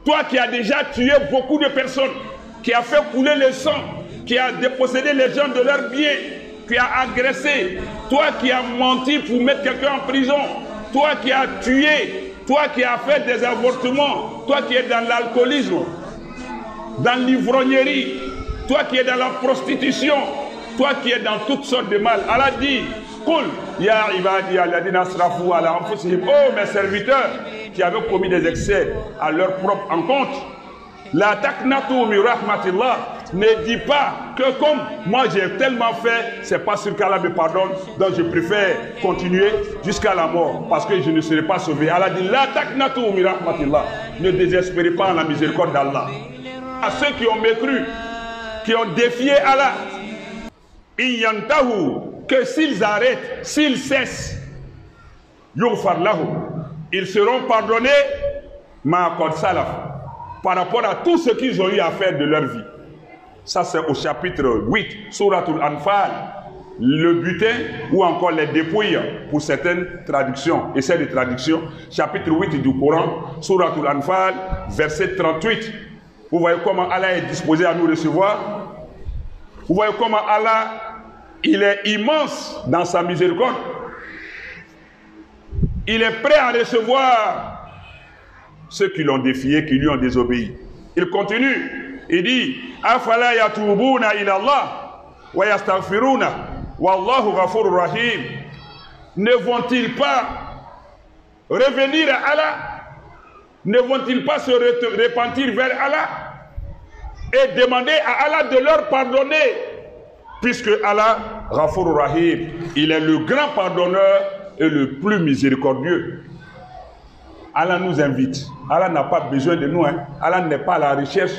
toi qui as déjà tué beaucoup de personnes, qui as fait couler le sang, qui as dépossédé les gens de leurs biens, qui as agressé, toi qui as menti pour mettre quelqu'un en prison, toi qui as tué, toi qui as fait des avortements, toi qui es dans l'alcoolisme, dans l'ivrognerie, toi qui es dans la prostitution, toi qui es dans toutes sortes de mal. Allah dit, Qul ya ibadi alladhina asrafu ala anfusihim, oh mes serviteurs qui avaient commis des excès à leur propre encontre, la taqnatu min rahmatillah, ne dis pas que comme moi j'ai tellement fait, c'est pas sûr qu'Allah me pardonne, donc je préfère continuer jusqu'à la mort parce que je ne serai pas sauvé. Allah dit la taqnatu min rahmatillah, ne désespérez pas en la miséricorde d'Allah. À ceux qui ont mécru, qui ont défié Allah, que s'ils arrêtent, s'ils cessent, ils seront pardonnés par rapport à tout ce qu'ils ont eu à faire de leur vie. Ça c'est au chapitre 8, Suratul Anfal, le butin ou encore les dépouilles pour certaines traductions, essais de traduction, chapitre 8 du Coran, Suratul Anfal, verset 38. Vous voyez comment Allah est disposé à nous recevoir. Vous voyez comment Allah, il est immense dans sa miséricorde. Il est prêt à recevoir ceux qui l'ont défié, qui lui ont désobéi. Il continue, il dit Afala yatubuna ila Allah wa yastaghfiruna wallahu ghafurur rahim. Ne vont-ils pas revenir à Allah? Ne vont-ils pas se repentir vers Allah et demander à Allah de leur pardonner, puisque Allah, Ghafur Rahim, il est le grand pardonneur et le plus miséricordieux. Allah nous invite. Allah n'a pas besoin de nous. Allah n'est pas à la recherche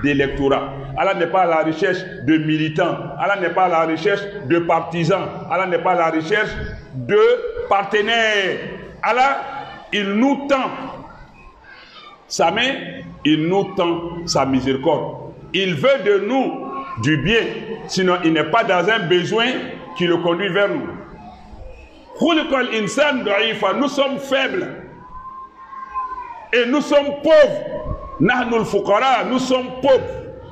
d'électorat. Allah n'est pas à la recherche de militants. Allah n'est pas à la recherche de partisans. Allah n'est pas à la recherche de partenaires. Allah, il nous tend sa main, il nous tend sa miséricorde. Il veut de nous du bien, sinon il n'est pas dans un besoin qui le conduit vers nous. Nous sommes faibles et nous sommes pauvres. Nous sommes pauvres.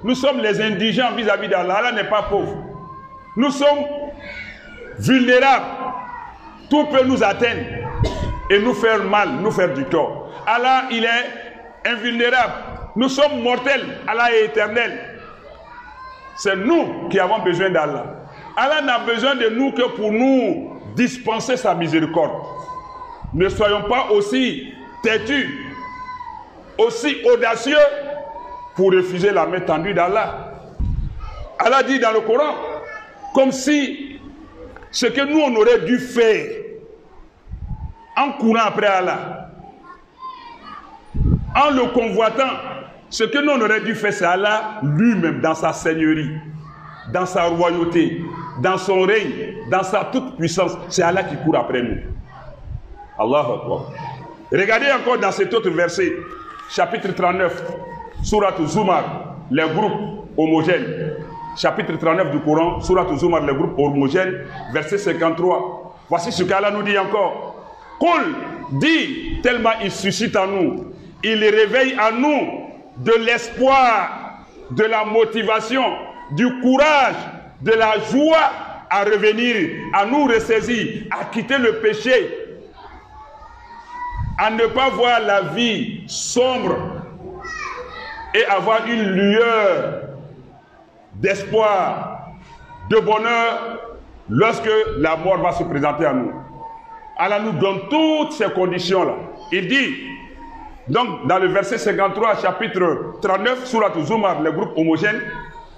Nous sommes les indigents vis-à-vis d'Allah. Allah n'est pas pauvre. Nous sommes vulnérables. Tout peut nous atteindre et nous faire mal, nous faire du tort. Allah, il est invulnérable. Nous sommes mortels. Allah est éternel. C'est nous qui avons besoin d'Allah. Allah n'a besoin de nous que pour nous dispenser sa miséricorde. Ne soyons pas aussi têtus, aussi audacieux pour refuser la main tendue d'Allah. Allah dit dans le Coran, comme si ce que nous on aurait dû faire en courant après Allah, en le convoitant, ce que nous on aurait dû faire, c'est Allah lui-même dans sa seigneurie, dans sa royauté, dans son règne, dans sa toute puissance. C'est Allah qui court après nous. Allahu Akbar. Regardez encore dans cet autre verset, chapitre 39, Surat Zumar, les groupes homogènes. Chapitre 39 du Coran, Surat Zumar, les groupes homogènes, verset 53. Voici ce qu'Allah nous dit encore. Qul, dit, tellement il suscite en nous, il réveille en nous de l'espoir, de la motivation, du courage, de la joie à revenir, à nous ressaisir, à quitter le péché, à ne pas voir la vie sombre et avoir une lueur d'espoir, de bonheur lorsque la mort va se présenter à nous. Allah nous donne toutes ces conditions-là. Il dit, donc dans le verset 53, chapitre 39, Surat Zumar, le groupe homogène,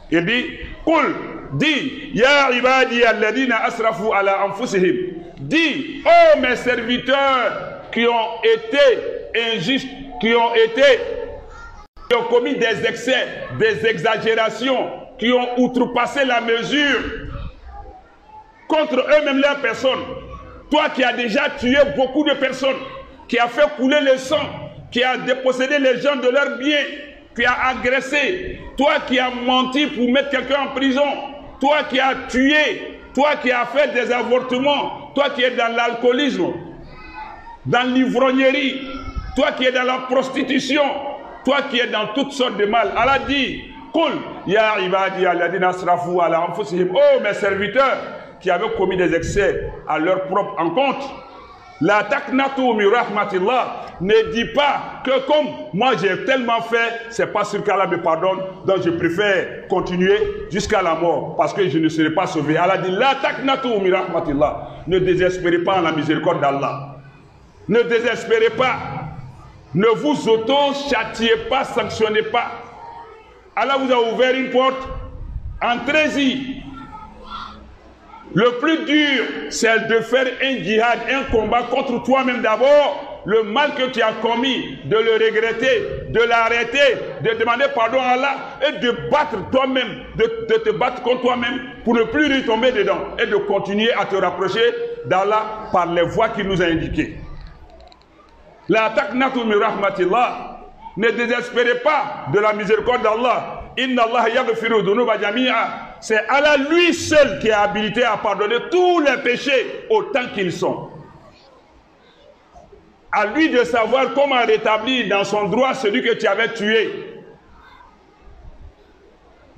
il dit, Qul, dit, Ya ibadi alladhina asrafu ala anfusihim, dit, oh mes serviteurs qui ont été injustes, qui ont commis des excès, des exagérations, qui ont outrepassé la mesure contre eux-mêmes leurs personnes. Toi qui as déjà tué beaucoup de personnes, qui as fait couler le sang, qui as dépossédé les gens de leurs biens, qui as agressé, toi qui as menti pour mettre quelqu'un en prison, toi qui as tué, toi qui as fait des avortements, toi qui es dans l'alcoolisme, dans l'ivrognerie, toi qui es dans la prostitution, toi qui es dans toutes sortes de mal. Allah dit, Qul ya ibadi alladhina asrafu ala anfusihim, oh mes serviteurs qui avaient commis des excès à leur propre encontre, la taqnatu min rahmatillah, ne dis pas que comme moi j'ai tellement fait, c'est pas sûr qu'Allah me pardonne, donc je préfère continuer jusqu'à la mort parce que je ne serai pas sauvé. Allah dit la taqnatu min rahmatillah, ne désespérez pas en la miséricorde d'Allah. Ne désespérez pas. Ne vous auto-châtiez pas, sanctionnez pas. Allah vous a ouvert une porte, entrez-y. Le plus dur, c'est de faire un djihad, un combat contre toi-même d'abord. Le mal que tu as commis, de le regretter, de l'arrêter, de demander pardon à Allah et de battre toi-même, de te battre contre toi-même pour ne plus retomber dedans et de continuer à te rapprocher d'Allah par les voies qu'il nous a indiquées. La taqnatu min rahmatillah, ne désespérez pas de la miséricorde d'Allah. Inna Allah yaghfiru dhunuba jami'a. C'est Allah lui seul qui est habilité à pardonner tous les péchés autant qu'ils sont. À lui de savoir comment rétablir dans son droit celui que tu avais tué.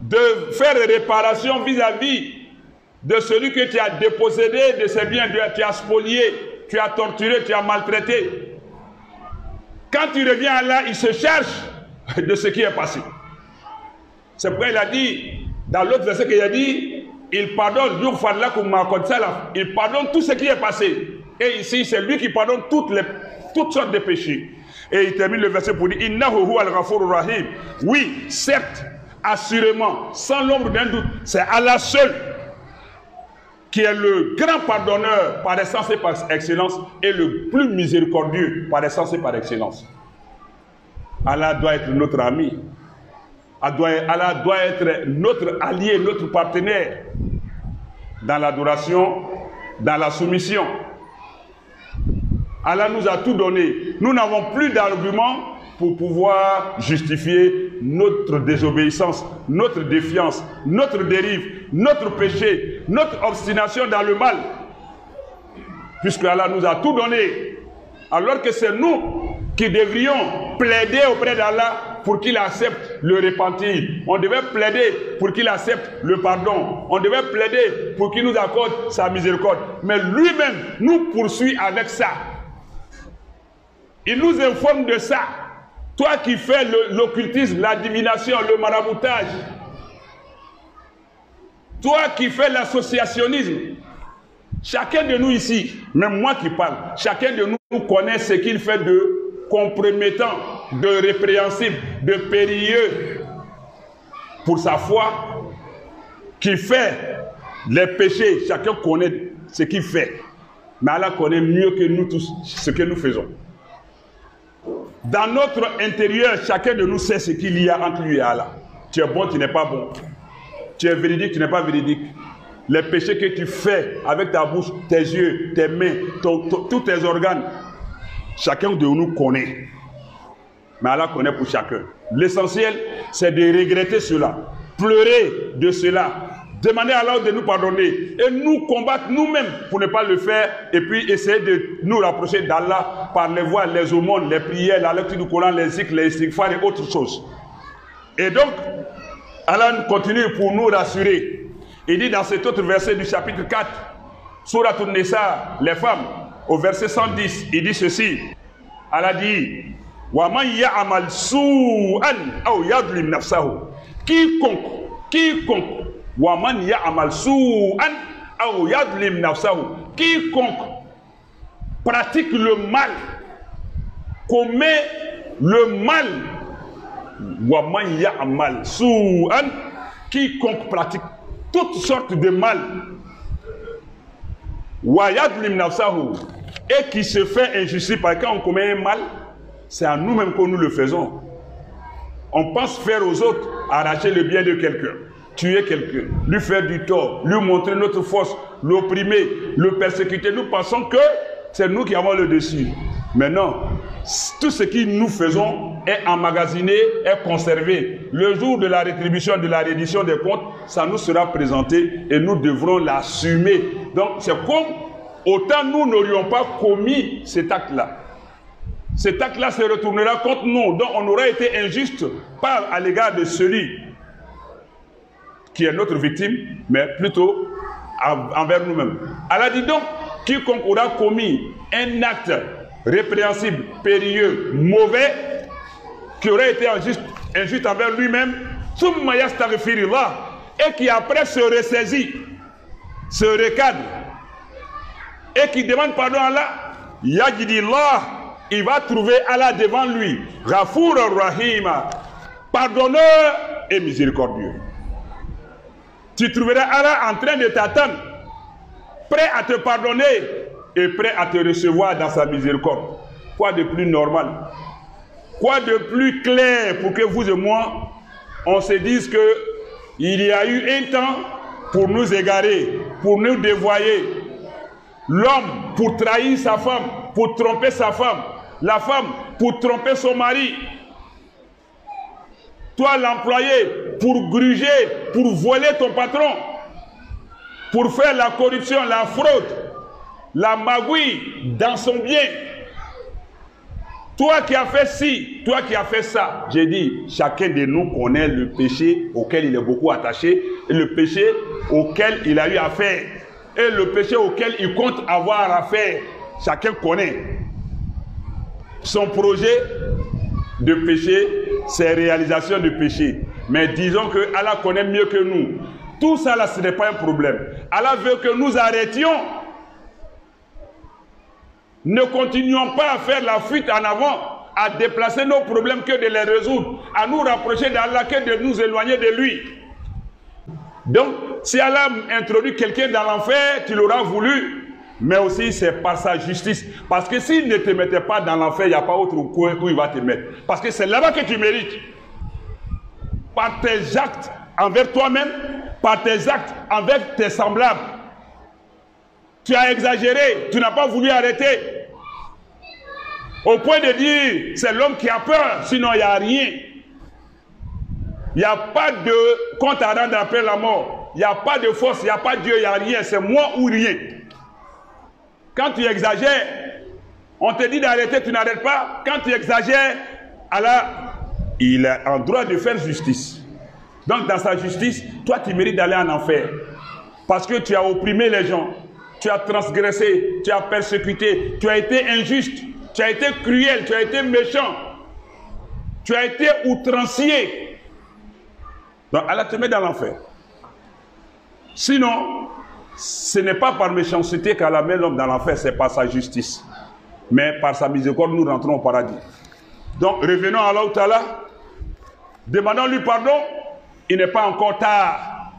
De faire réparation vis-à-vis de celui que tu as dépossédé de ses biens, tu as spolié, tu as torturé, tu as maltraité. Quand tu reviens à Allah, il se charge de ce qui est passé. C'est pourquoi il a dit, dans l'autre verset qu'il a dit, il pardonne, il pardonne tout ce qui est passé. Et ici, c'est lui qui pardonne toutes sortes de péchés. Et il termine le verset pour dire, Innahu huwal ghafurur rahim. Oui, certes, assurément, sans l'ombre d'un doute, c'est Allah seul qui est le grand pardonneur par essence et par excellence et le plus miséricordieux par essence et par excellence. Allah doit être notre ami. Allah doit être notre allié, notre partenaire dans l'adoration, dans la soumission. Allah nous a tout donné. Nous n'avons plus d'arguments pour pouvoir justifier notre désobéissance, notre défiance, notre dérive, notre péché, notre obstination dans le mal. Puisque Allah nous a tout donné, alors que c'est nous qui devrions plaider auprès d'Allah pour qu'il accepte le repentir. On devait plaider pour qu'il accepte le pardon. On devait plaider pour qu'il nous accorde sa miséricorde. Mais lui-même nous poursuit avec ça. Il nous informe de ça. Toi qui fais l'occultisme, la divination, le maraboutage, toi qui fais l'associationnisme, chacun de nous ici, même moi qui parle, chacun de nous connaît ce qu'il fait de compromettant, de répréhensible, de périlleux pour sa foi, qui fait les péchés. Chacun connaît ce qu'il fait. Mais Allah connaît mieux que nous tous ce que nous faisons. Dans notre intérieur, chacun de nous sait ce qu'il y a entre lui et Allah. Tu es bon, tu n'es pas bon. Tu es véridique, tu n'es pas véridique. Les péchés que tu fais avec ta bouche, tes yeux, tes mains, tous tes organes, chacun de nous connaît. Mais Allah connaît pour chacun. L'essentiel, c'est de regretter cela, pleurer de cela, demander à Allah de nous pardonner et nous combattre nous-mêmes pour ne pas le faire et puis essayer de nous rapprocher d'Allah par les voies, les aumônes, les prières, la lecture du Coran, les zikrs, les istighfar et autres choses. Et donc, Allah continue pour nous rassurer. Il dit dans cet autre verset du chapitre 4, Sourate An-Nisa, les femmes, au verset 110, il dit ceci. Allah dit, wa man ya'mal su'an aw yadlim nafsahu. Quiconque Waman ya'mal su'an aw yadlim nafsahu. Quiconque pratique le mal, commet le mal. Waman ya'mal su'an. Quiconque pratique toutes sortes de mal. Wa yadlim nafsahu. Et qui se fait injustice parce que quand on commet un mal, c'est à nous-mêmes que nous le faisons. On pense faire aux autres, arracher le bien de quelqu'un, tuer quelqu'un, lui faire du tort, lui montrer notre force, l'opprimer, le persécuter. Nous pensons que c'est nous qui avons le dessus. Mais non, tout ce que nous faisons est emmagasiné, est conservé. Le jour de la rétribution, de la reddition des comptes, ça nous sera présenté et nous devrons l'assumer. Donc c'est comme autant nous n'aurions pas commis cet acte-là. cet acte-là se retournera contre nous. Donc on aura été injuste, pas à l'égard de celui qui est notre victime, mais plutôt envers nous-mêmes. Allah dit donc, quiconque aura commis un acte répréhensible, périlleux, mauvais, qui aurait été injuste envers lui-même, et qui après se ressaisit, se recadre, et qui demande pardon à Allah, Yajidillah, il va trouver Allah devant lui, Ghafour Rahima, pardonneur et miséricordieux. Tu trouveras Allah en train de t'attendre, prêt à te pardonner et prêt à te recevoir dans sa miséricorde. Quoi de plus normal? Quoi de plus clair pour que vous et moi, on se dise que il y a eu un temps pour nous égarer, pour nous dévoyer. L'homme pour trahir sa femme, pour tromper sa femme. La femme pour tromper son mari. Toi l'employé pour gruger, pour voler ton patron. Pour faire la corruption, la fraude, la magouille dans son bien. Toi qui as fait ci, toi qui as fait ça. J'ai dit, chacun de nous connaît le péché auquel il est beaucoup attaché et le péché auquel il a eu affaire et le péché auquel il compte avoir affaire. Chacun connaît son projet de péché, ses réalisations de péché. Mais disons que Allah connaît mieux que nous. Tout ça là, ce n'est pas un problème. Allah veut que nous arrêtions. Ne continuons pas à faire la fuite en avant, à déplacer nos problèmes que de les résoudre, à nous rapprocher d'Allah que de nous éloigner de lui. Donc, si Allah introduit quelqu'un dans l'enfer, tu l'auras voulu, mais aussi c'est par sa justice. Parce que s'il ne te mettait pas dans l'enfer, il n'y a pas autre coin où il va te mettre. Parce que c'est là-bas que tu mérites. Par tes actes envers toi-même, par tes actes envers tes semblables. Tu as exagéré, tu n'as pas voulu arrêter. Au point de dire, c'est l'homme qui a peur, sinon il n'y a rien. Il n'y a pas de compte à rendre après la mort. Il n'y a pas de force, il n'y a pas de Dieu, il n'y a rien. C'est moi ou rien. Quand tu exagères, on te dit d'arrêter, tu n'arrêtes pas. Quand tu exagères, Allah, il est en droit de faire justice. Donc dans sa justice, toi tu mérites d'aller en enfer. Parce que tu as opprimé les gens. Tu as transgressé, tu as persécuté, tu as été injuste, tu as été cruel, tu as été méchant, tu as été outrancier. Donc Allah te met dans l'enfer. Sinon, ce n'est pas par méchanceté qu'Allah met l'homme dans l'enfer, c'est par sa justice. Mais par sa miséricorde, nous rentrons au paradis. Donc revenons à Allah Ta'ala, demandons-lui pardon, il n'est pas encore tard.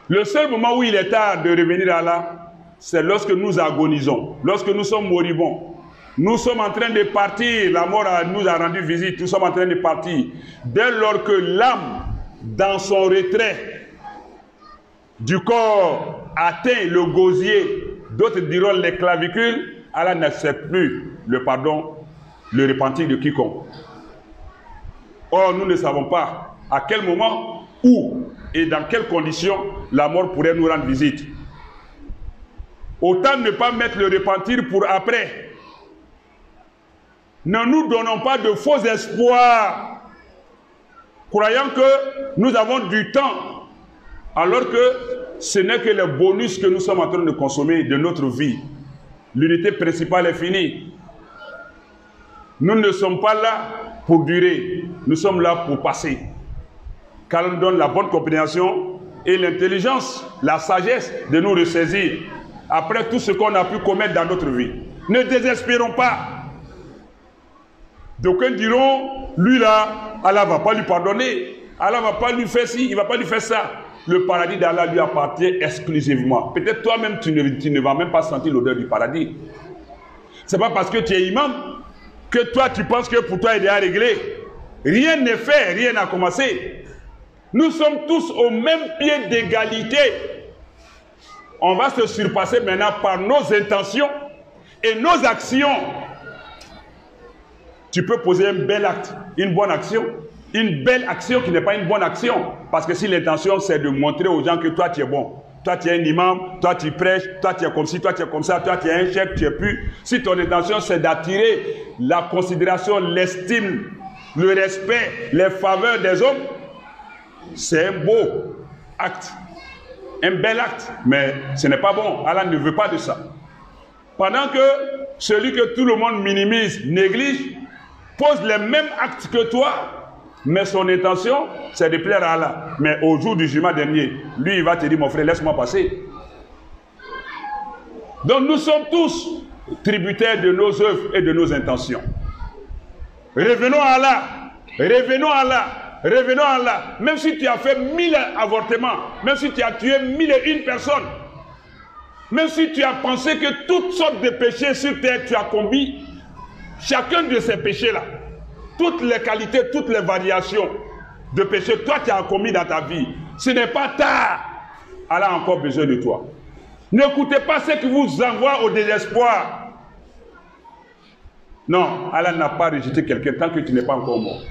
Le seul moment où il est tard de revenir à Allah, c'est lorsque nous agonisons, lorsque nous sommes moribonds. Nous sommes en train de partir, la mort nous a rendu visite, nous sommes en train de partir. Dès lors que l'âme, dans son retrait du corps, atteint le gosier, d'autres diront les clavicules, Allah n'accepte plus le pardon, le repentir de quiconque. Or, nous ne savons pas à quel moment, où et dans quelles conditions la mort pourrait nous rendre visite. Autant ne pas mettre le repentir pour après. Ne nous donnons pas de faux espoirs, croyant que nous avons du temps, alors que ce n'est que le bonus que nous sommes en train de consommer de notre vie. L'unité principale est finie. Nous ne sommes pas là pour durer, nous sommes là pour passer. Qu'Allah nous donne la bonne compréhension et l'intelligence, la sagesse de nous ressaisir après tout ce qu'on a pu commettre dans notre vie. Ne désespérons pas. D'aucuns diront, lui là, Allah ne va pas lui pardonner, Allah ne va pas lui faire ci, il ne va pas lui faire ça. Le paradis d'Allah lui appartient exclusivement. Peut-être toi-même, tu ne vas même pas sentir l'odeur du paradis. Ce n'est pas parce que tu es imam que toi, tu penses que pour toi, il est à régler. Rien n'est fait, rien n'a commencé. Nous sommes tous au même pied d'égalité. On va se surpasser maintenant par nos intentions et nos actions. Tu peux poser un bel acte, une bonne action, une belle action qui n'est pas une bonne action. Parce que si l'intention c'est de montrer aux gens que toi tu es bon, Toi, tu es un imam, toi, tu prêches, toi, tu es comme ci, toi, tu es comme ça, toi, tu es un chef, tu es plus. Si ton intention, c'est d'attirer la considération, l'estime, le respect, les faveurs des hommes, c'est un beau acte, un bel acte, mais ce n'est pas bon. Allah ne veut pas de ça. Pendant que celui que tout le monde minimise, néglige, pose les mêmes actes que toi, mais son intention, c'est de plaire à Allah. Mais au jour du jugement dernier, lui, il va te dire, mon frère, laisse-moi passer. Donc nous sommes tous tributaires de nos œuvres et de nos intentions. Revenons à Allah. Revenons à Allah. Revenons à Allah. Même si tu as fait 1000 avortements, même si tu as tué 1001 personnes, même si tu as pensé que toutes sortes de péchés sur terre, tu as commis, chacun de ces péchés-là, toutes les qualités, toutes les variations de péchés, toi tu as commis dans ta vie, ce n'est pas tard. Allah a encore besoin de toi. N'écoutez pas ce qui vous envoie au désespoir. Non, Allah n'a pas rejeté quelqu'un tant que tu n'es pas encore mort.